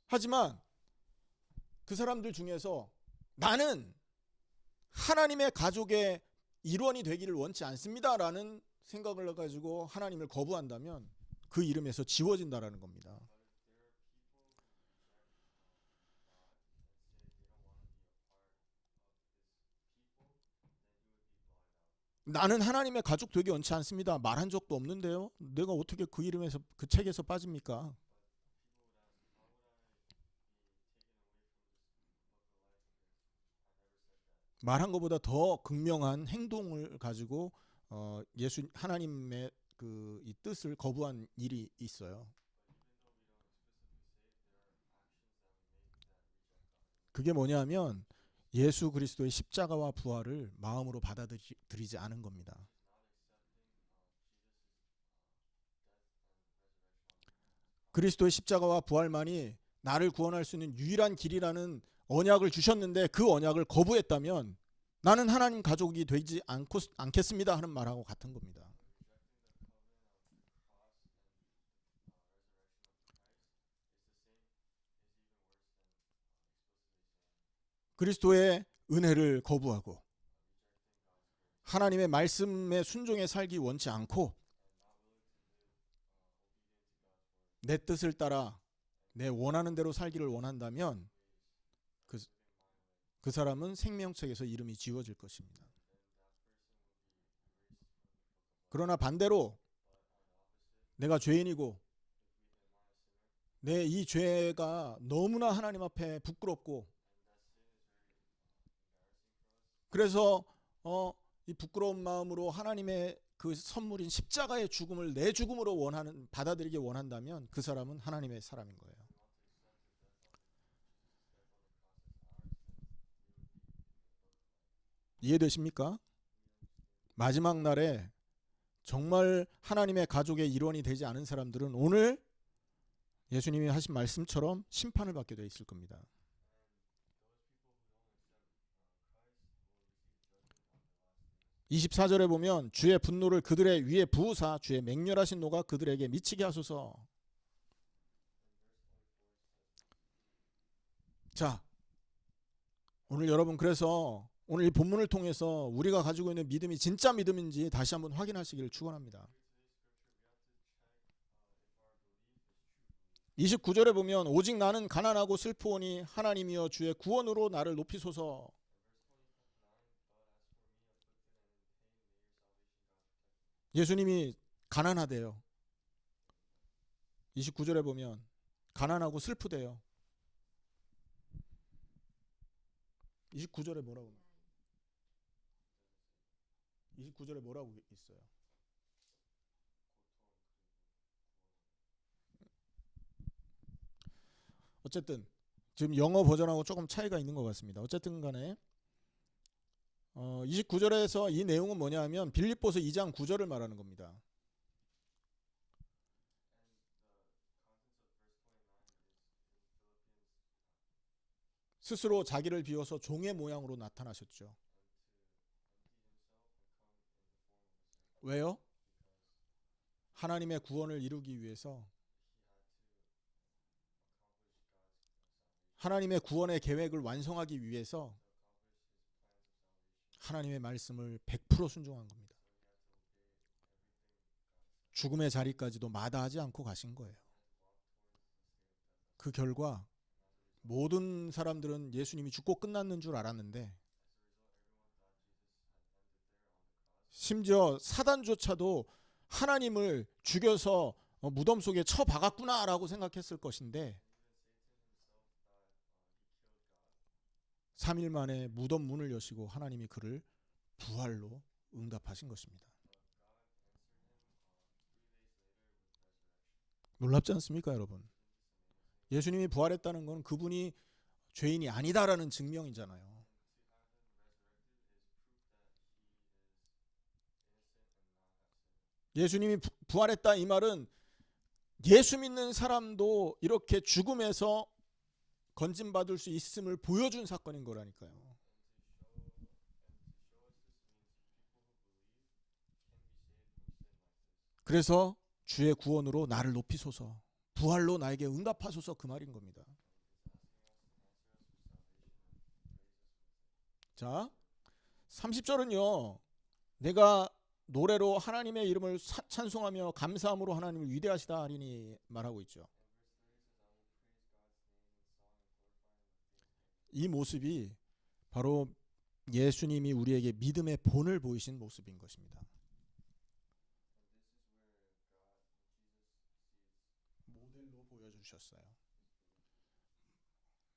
하지만 그 사람들 중에서 나는 하나님의 가족의 일원이 되기를 원치 않습니다라는 생각을 가지고 하나님을 거부한다면 그 이름에서 지워진다라는 겁니다. 나는 하나님의 가족 되기 원치 않습니다. 말한 적도 없는데요. 내가 어떻게 그 이름에서 그 책에서 빠집니까? 말한 것보다 더 극명한 행동을 가지고 하나님의 이 뜻을 거부한 일이 있어요. 그게 뭐냐면 예수 그리스도의 십자가와 부활을 마음으로 받아들이지 않은 겁니다. 그리스도의 십자가와 부활만이 나를 구원할 수 있는 유일한 길이라는 언약을 주셨는데 그 언약을 거부했다면 나는 하나님 가족이 되지 않겠습니다 하는 말하고 같은 겁니다. 그리스도의 은혜를 거부하고 하나님의 말씀에 순종해 살기 원치 않고 내 뜻을 따라 내 원하는 대로 살기를 원한다면 그 사람은 생명책에서 이름이 지워질 것입니다. 그러나 반대로 내가 죄인이고 내 이 죄가 너무나 하나님 앞에 부끄럽고 그래서 이 부끄러운 마음으로 하나님의 그 선물인 십자가의 죽음을 내 죽음으로 받아들이기 원한다면 그 사람은 하나님의 사람인 거예요. 이해되십니까? 마지막 날에 정말 하나님의 가족의 일원이 되지 않은 사람들은 오늘 예수님이 하신 말씀처럼 심판을 받게 돼 있을 겁니다. 24절에 보면 주의 분노를 그들의 위에 부으사 주의 맹렬하신 노가 그들에게 미치게 하소서. 자, 오늘 여러분 그래서 오늘 이 본문을 통해서 우리가 가지고 있는 믿음이 진짜 믿음인지 다시 한번 확인하시기를 축원합니다. 29절에 보면 오직 나는 가난하고 슬프오니 하나님이여 주의 구원으로 나를 높이소서. 예수님이 가난하대요. 29절에 보면 가난하고 슬프대요. 29절에 뭐라고? 29절에 뭐라고 있어요? 어쨌든 지금 영어 버전하고 조금 차이가 있는 것 같습니다. 어쨌든 간에 29절에서 이 내용은 뭐냐 하면 빌립보서 2장 9절을 말하는 겁니다. 스스로 자기를 비워서 종의 모양으로 나타나셨죠. 왜요? 하나님의 구원을 이루기 위해서, 하나님의 구원의 계획을 완성하기 위해서 하나님의 말씀을 100% 순종한 겁니다. 죽음의 자리까지도 마다하지 않고 가신 거예요. 그 결과 모든 사람들은 예수님이 죽고 끝났는 줄 알았는데, 심지어 사단조차도 하나님을 죽여서 무덤 속에 쳐박았구나라고 생각했을 것인데 3일 만에 무덤 문을 여시고 하나님이 그를 부활로 응답하신 것입니다. 놀랍지 않습니까, 여러분? 예수님이 부활했다는 건 그분이 죄인이 아니다라는 증명이잖아요. 예수님이 부활했다 이 말은 예수 믿는 사람도 이렇게 죽음에서 건진받을 수 있음을 보여준 사건인 거라니까요. 그래서 주의 구원으로 나를 높이소서, 부활로 나에게 응답하소서, 그 말인 겁니다. 자, 30절은요. 내가 노래로 하나님의 이름을 찬송하며 감사함으로 하나님을 위대하시다 하리니 말하고 있죠. 이 모습이 바로 예수님이 우리에게 믿음의 본을 보이신 모습인 것입니다. 모델로 보여주셨어요.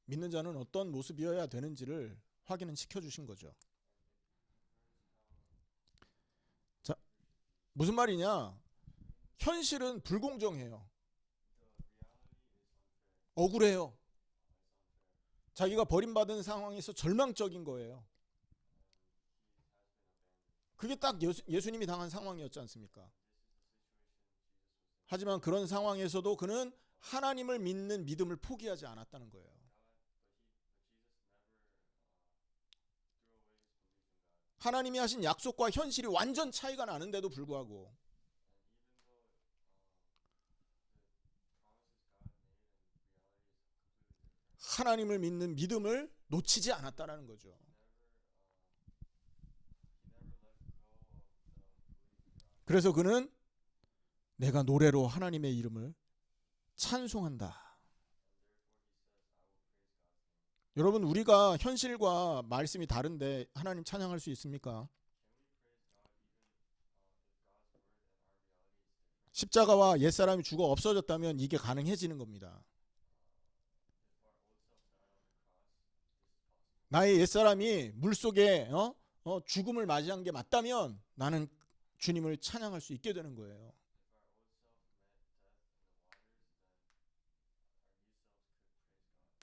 믿는 자는 어떤 모습이어야 되는지를 확인은 시켜주신 거죠. 자, 무슨 말이냐? 현실은 불공정해요. 억울해요. 자기가 버림받은 상황에서 절망적인 거예요. 그게 딱 예수님이 당한 상황이었지 않습니까? 하지만 그런 상황에서도 그는 하나님을 믿는 믿음을 포기하지 않았다는 거예요. 하나님이 하신 약속과 현실이 완전 차이가 나는데도 불구하고 하나님을 믿는 믿음을 놓치지 않았다는 거죠. 그래서 그는 내가 노래로 하나님의 이름을 찬송한다. 여러분, 우리가 현실과 말씀이 다른데 하나님 찬양할 수 있습니까? 십자가와 옛사람이 죽어 없어졌다면 이게 가능해지는 겁니다. 나의 옛사람이 물속에 죽음을 맞이한 게 맞다면 나는 주님을 찬양할 수 있게 되는 거예요.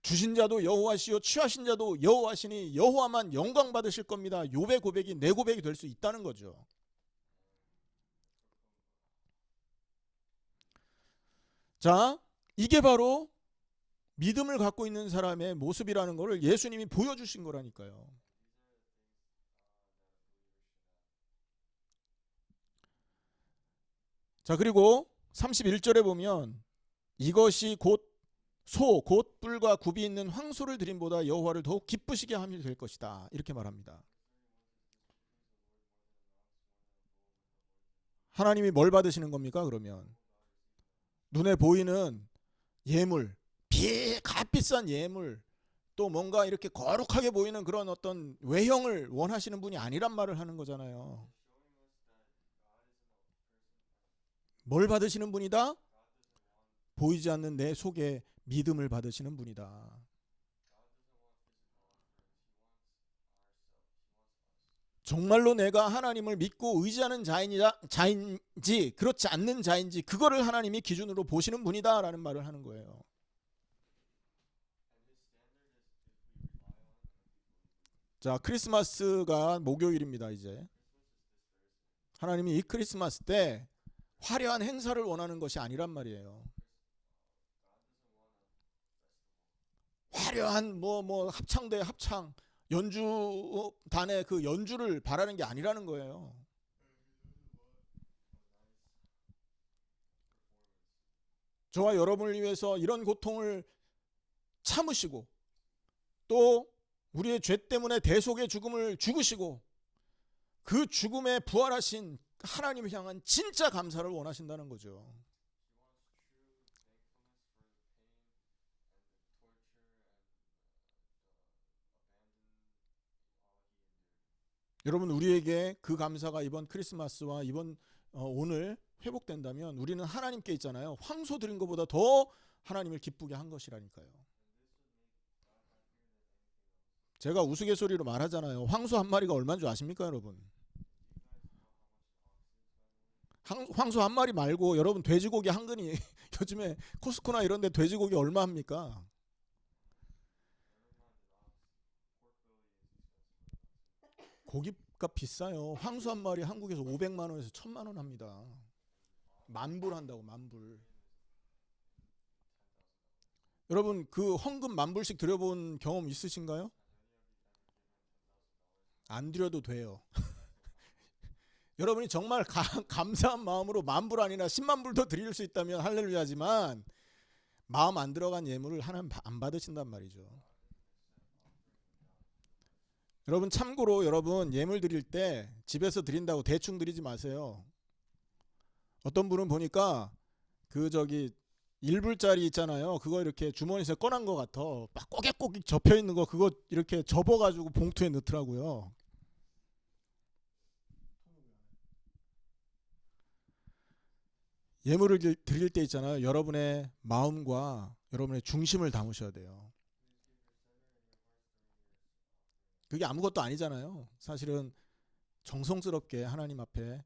주신 자도 여호와시요 취하신 자도 여호와시니 여호와만 영광 받으실 겁니다. 욥의 고백이 내 고백이 될 수 있다는 거죠. 자, 이게 바로 믿음을 갖고 있는 사람의 모습이라는 것을 예수님이 보여주신 거라니까요. 자, 그리고 31절에 보면 이것이 곧 소 곧 뿔과 굽이 있는 황소를 드림보다 여호와를 더욱 기쁘시게 함이 될 것이다. 이렇게 말합니다. 하나님이 뭘 받으시는 겁니까? 그러면 눈에 보이는 예물, 값비싼 예물, 또 뭔가 이렇게 거룩하게 보이는 그런 어떤 외형을 원하시는 분이 아니란 말을 하는 거잖아요. 뭘 받으시는 분이다? 보이지 않는 내 속에 믿음을 받으시는 분이다. 정말로 내가 하나님을 믿고 의지하는 자인지 그렇지 않는 자인지 그거를 하나님이 기준으로 보시는 분이다라는 말을 하는 거예요. 자, 크리스마스가 목요일입니다. 이제 하나님이 이 크리스마스 때 화려한 행사를 원하는 것이 아니란 말이에요. 화려한 합창대 합창 연주단의 그 연주를 바라는 게 아니라는 거예요. 저와 여러분을 위해서 이런 고통을 참으시고 또 우리의 죄 때문에 대속의 죽음을 죽으시고 그 죽음에 부활하신 하나님을 향한 진짜 감사를 원하신다는 거죠. 여러분, 우리에게 그 감사가 이번 크리스마스와 이번 오늘 회복된다면 우리는 하나님께 있잖아요. 황소 드린 것보다 더 하나님을 기쁘게 한 것이라니까요. 제가 우스갯소리로 말하잖아요. 황소 한 마리가 얼마인 줄 아십니까, 여러분? 황소 한 마리 말고 여러분 돼지고기 한 근이 요즘에 코스코나 이런 데 돼지고기 얼마 합니까? 고기값 비싸요. 황소 한 마리 한국에서 500만 원에서 1000만 원 합니다. 만불 한다고, 만불. 여러분, 그 헌금 만불씩 드려본 경험 있으신가요? 안 드려도 돼요. 여러분이 정말 감사한 마음으로 만불 아니라 10만 불도 드릴 수 있다면 할렐루야지만 마음 안 들어간 예물을 하나님 안 받으신단 말이죠. 여러분, 참고로 여러분 예물 드릴 때 집에서 드린다고 대충 드리지 마세요. 어떤 분은 보니까 그 저기 1불짜리 있잖아요. 그거 이렇게 주머니에서 꺼낸 것 같아. 막 꼬깃꼬깃 접혀 있는 거 그거 이렇게 접어가지고 봉투에 넣더라고요. 예물을 드릴 때 있잖아요. 여러분의 마음과 여러분의 중심을 담으셔야 돼요. 그게 아무것도 아니잖아요. 사실은 정성스럽게 하나님 앞에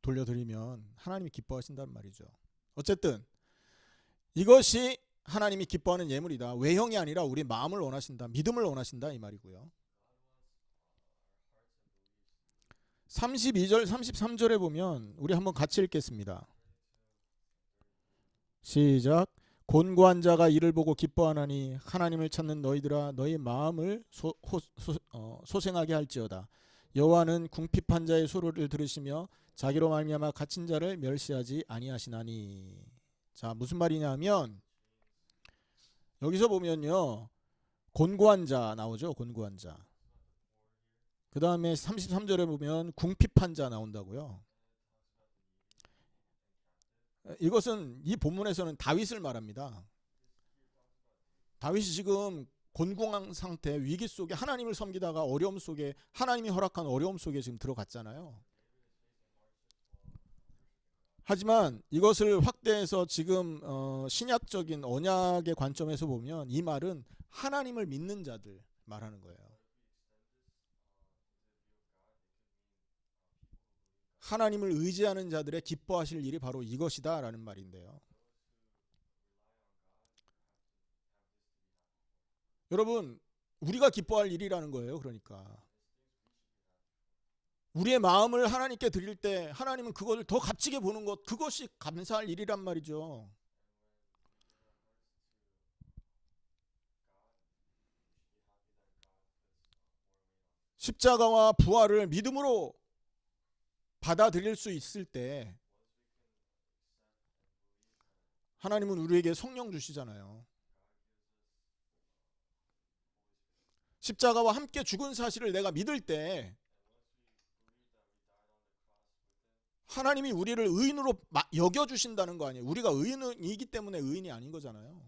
돌려드리면 하나님이 기뻐하신단 말이죠. 어쨌든 이것이 하나님이 기뻐하는 예물이다. 외형이 아니라 우리 마음을 원하신다. 믿음을 원하신다 이 말이고요. 32절 33절에 보면 우리 한번 같이 읽겠습니다. 시작. 곤고한 자가 이를 보고 기뻐하나니 하나님을 찾는 너희들아 너희 마음을 소생하게 할지어다. 여호와는 궁핍한 자의 소리를 들으시며 자기로 말미암아 갇힌 자를 멸시하지 아니하시나니. 자, 무슨 말이냐면 여기서 보면요. 곤고한 자 나오죠. 곤고한 자. 그 다음에 33절에 보면 궁핍한 자 나온다고요. 이것은 이 본문에서는 다윗을 말합니다. 다윗이 지금 곤궁한 상태, 위기 속에 하나님을 섬기다가 어려움 속에 하나님이 허락한 어려움 속에 지금 들어갔잖아요. 하지만 이것을 확대해서 지금 신약적인 언약의 관점에서 보면 이 말은 하나님을 믿는 자들 말하는 거예요. 하나님을 의지하는 자들의 기뻐하실 일이 바로 이것이다 라는 말인데요. 여러분, 우리가 기뻐할 일이라는 거예요. 그러니까 우리의 마음을 하나님께 드릴 때 하나님은 그것을 더 값지게 보는 것, 그것이 감사할 일이란 말이죠. 십자가와 부활을 믿음으로 받아들일 수 있을 때 하나님은 우리에게 성령 주시잖아요. 십자가와 함께 죽은 사실을 내가 믿을 때 하나님이 우리를 의인으로 여겨주신다는 거 아니에요. 우리가 의인이기 때문에 의인이 아닌 거잖아요.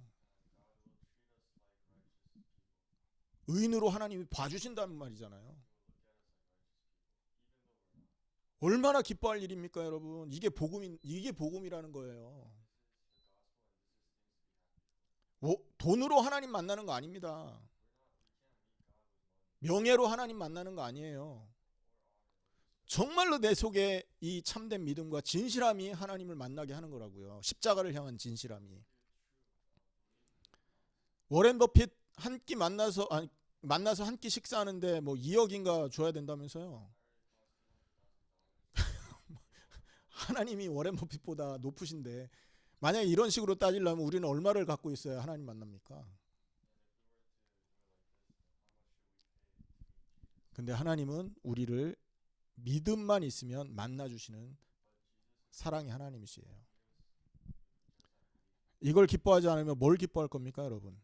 의인으로 하나님이 봐주신다는 말이잖아요. 얼마나 기뻐할 일입니까, 여러분? 이게 복음이라는 거예요. 돈으로 하나님 만나는 거 아닙니다. 명예로 하나님 만나는 거 아니에요. 정말로 내 속에 이 참된 믿음과 진실함이 하나님을 만나게 하는 거라고요. 십자가를 향한 진실함이. 워렌 버핏 한 끼 만나서 한 끼 식사하는데 뭐 2억인가 줘야 된다면서요. 하나님이 워렌 버핏보다 높으신데 만약에 이런 식으로 따지려면 우리는 얼마를 갖고 있어야 하나님 만납니까? 근데 하나님은 우리를 믿음만 있으면 만나주시는 사랑의 하나님이시에요. 이걸 기뻐하지 않으면 뭘 기뻐할 겁니까, 여러분?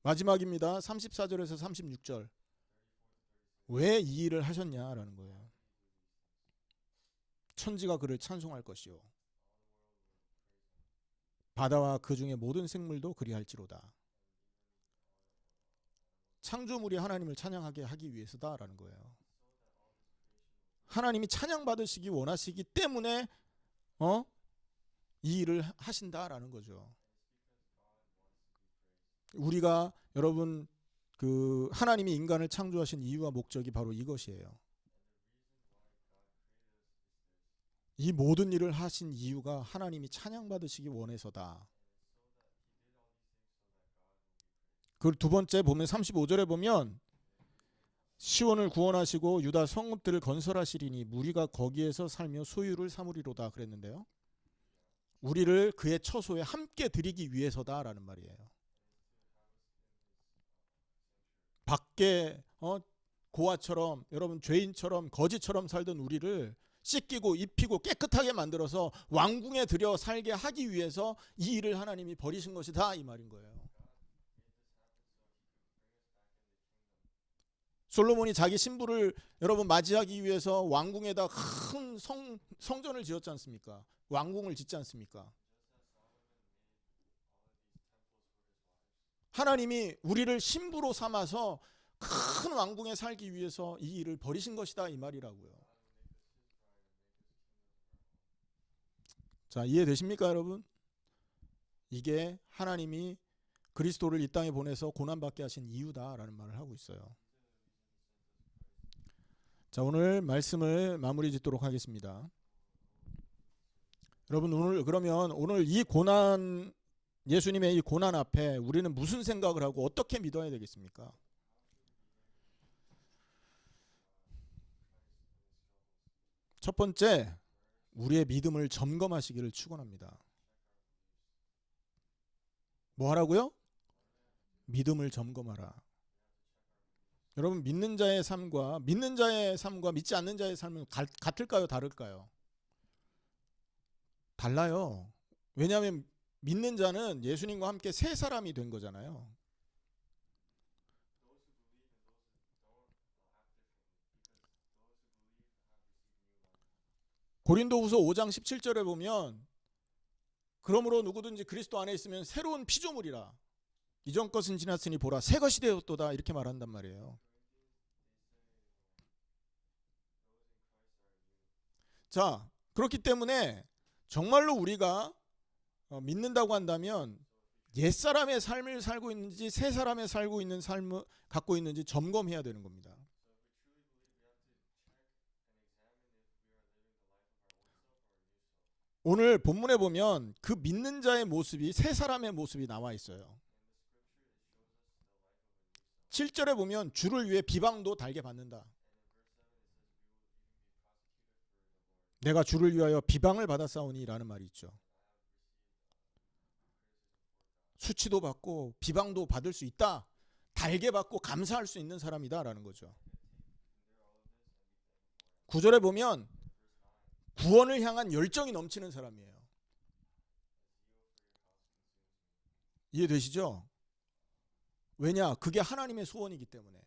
마지막입니다. 34절에서 36절. 왜 이 일을 하셨냐라는 거예요. 천지가 그를 찬송할 것이요 바다와 그 중에 모든 생물도 그리할지로다. 창조물이 하나님을 찬양하게 하기 위해서다라는 거예요. 하나님이 찬양받으시기 원하시기 때문에 이 일을 하신다라는 거죠. 우리가 여러분 그 하나님이 인간을 창조하신 이유와 목적이 바로 이것이에요. 이 모든 일을 하신 이유가 하나님이 찬양받으시기 원해서다. 그 두 번째 보면 35절에 보면 시온을 구원하시고 유다 성읍들을 건설하시리니 무리가 거기에서 살며 소유를 삼으리로다 그랬는데요. 우리를 그의 처소에 함께 드리기 위해서다라는 말이에요. 밖에 고아처럼 여러분 죄인처럼 거지처럼 살던 우리를 씻기고 입히고 깨끗하게 만들어서 왕궁에 들여 살게 하기 위해서 이 일을 하나님이 버리신 것이다 이 말인 거예요. 솔로몬이 자기 신부를 여러분 맞이하기 위해서 왕궁에다 큰 성전을 지었지 않습니까? 왕궁을 짓지 않습니까? 하나님이 우리를 신부로 삼아서 큰 왕궁에 살기 위해서 이 일을 버리신 것이다 이 말이라고요. 자, 이해되십니까 여러분? 이게 하나님이 그리스도를 이 땅에 보내서 고난받게 하신 이유다라는 말을 하고 있어요. 자, 오늘 말씀을 마무리 짓도록 하겠습니다. 여러분 오늘 이 고난 예수님의 이 고난 앞에 우리는 무슨 생각을 하고 어떻게 믿어야 되겠습니까? 첫 번째, 우리의 믿음을 점검하시기를 축원합니다. 뭐 하라고요? 믿음을 점검하라. 여러분 믿는 자의 삶과 믿지 않는 자의 삶은 같을까요? 다를까요? 달라요. 왜냐하면 믿는 자는 예수님과 함께 새 사람이 된 거잖아요. 고린도후서 5장 17절에 보면 그러므로 누구든지 그리스도 안에 있으면 새로운 피조물이라 이전 것은 지났으니 보라 새 것이 되었도다 이렇게 말한단 말이에요. 자, 그렇기 때문에 정말로 우리가 믿는다고 한다면 옛사람의 삶을 살고 있는지 새 사람의 살고 있는 삶을 갖고 있는지 점검해야 되는 겁니다. 오늘 본문에 보면 그 믿는 자의 모습이 새 사람의 모습이 나와 있어요. 7절에 보면 주를 위해 비방도 달게 받는다. 내가 주를 위하여 비방을 받았사오니 라는 말이 있죠. 수치도 받고 비방도 받을 수 있다. 달게 받고 감사할 수 있는 사람이다 라는 거죠. 9절에 보면 구원을 향한 열정이 넘치는 사람이에요. 이해되시죠? 왜냐? 그게 하나님의 소원이기 때문에.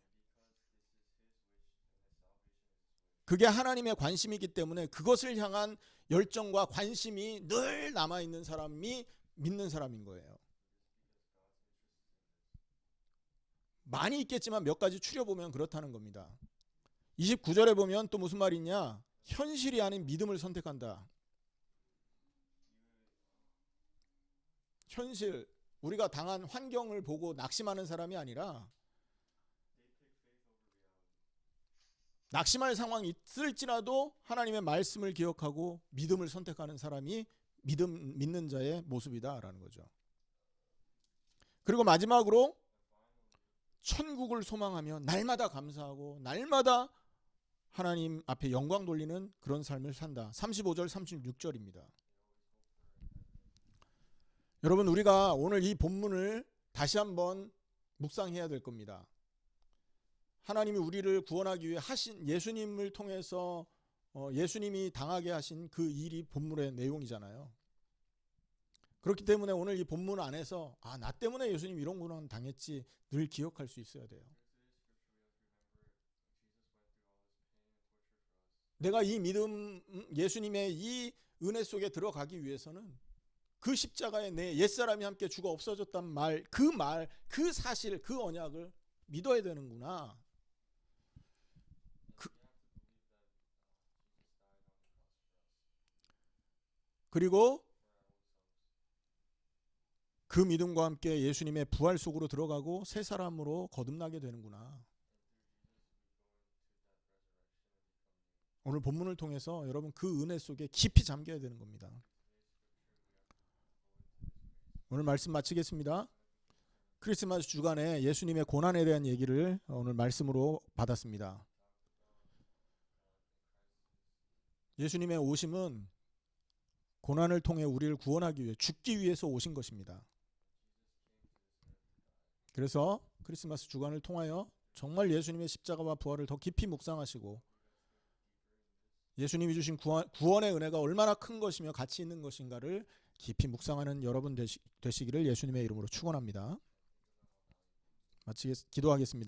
그게 하나님의 관심이기 때문에 그것을 향한 열정과 관심이 늘 남아있는 사람이 믿는 사람인 거예요. 많이 있겠지만 몇 가지 추려보면 그렇다는 겁니다. 29절에 보면 또 무슨 말이 있냐? 현실이 아닌 믿음을 선택한다. 현실, 우리가 당한 환경을 보고 낙심하는 사람이 아니라 낙심할 상황이 있을지라도 하나님의 말씀을 기억하고 믿음을 선택하는 사람이 믿는 자의 모습이다라는 거죠. 그리고 마지막으로 천국을 소망하며 날마다 감사하고 날마다 하나님 앞에 영광 돌리는 그런 삶을 산다. 35절 36절입니다. 여러분, 우리가 오늘 이 본문을 다시 한번 묵상해야 될 겁니다. 하나님이 우리를 구원하기 위해 하신 예수님을 통해서 예수님이 당하게 하신 그 일이 본문의 내용이잖아요. 그렇기 때문에 오늘 이 본문 안에서 나 때문에 예수님 이런 고난 당했지 늘 기억할 수 있어야 돼요. 내가 이 믿음, 예수님의 이 은혜 속에 들어가기 위해서는 그 십자가에 내 옛사람이 함께 죽어 없어졌단 말, 그 사실, 그 언약을 믿어야 되는구나. 그리고 그 믿음과 함께 예수님의 부활 속으로 들어가고 새 사람으로 거듭나게 되는구나. 오늘 본문을 통해서 여러분 그 은혜 속에 깊이 잠겨야 되는 겁니다. 오늘 말씀 마치겠습니다. 크리스마스 주간에 예수님의 고난에 대한 얘기를 오늘 말씀으로 받았습니다. 예수님의 오심은 고난을 통해 우리를 구원하기 위해, 죽기 위해서 오신 것입니다. 그래서 크리스마스 주간을 통하여 정말 예수님의 십자가와 부활을 더 깊이 묵상하시고 예수님이 주신 구원의 은혜가 얼마나 큰 것이며 가치 있는 것인가를 깊이 묵상하는 여러분 되시기를 예수님의 이름으로 축원합니다. 기도하겠습니다.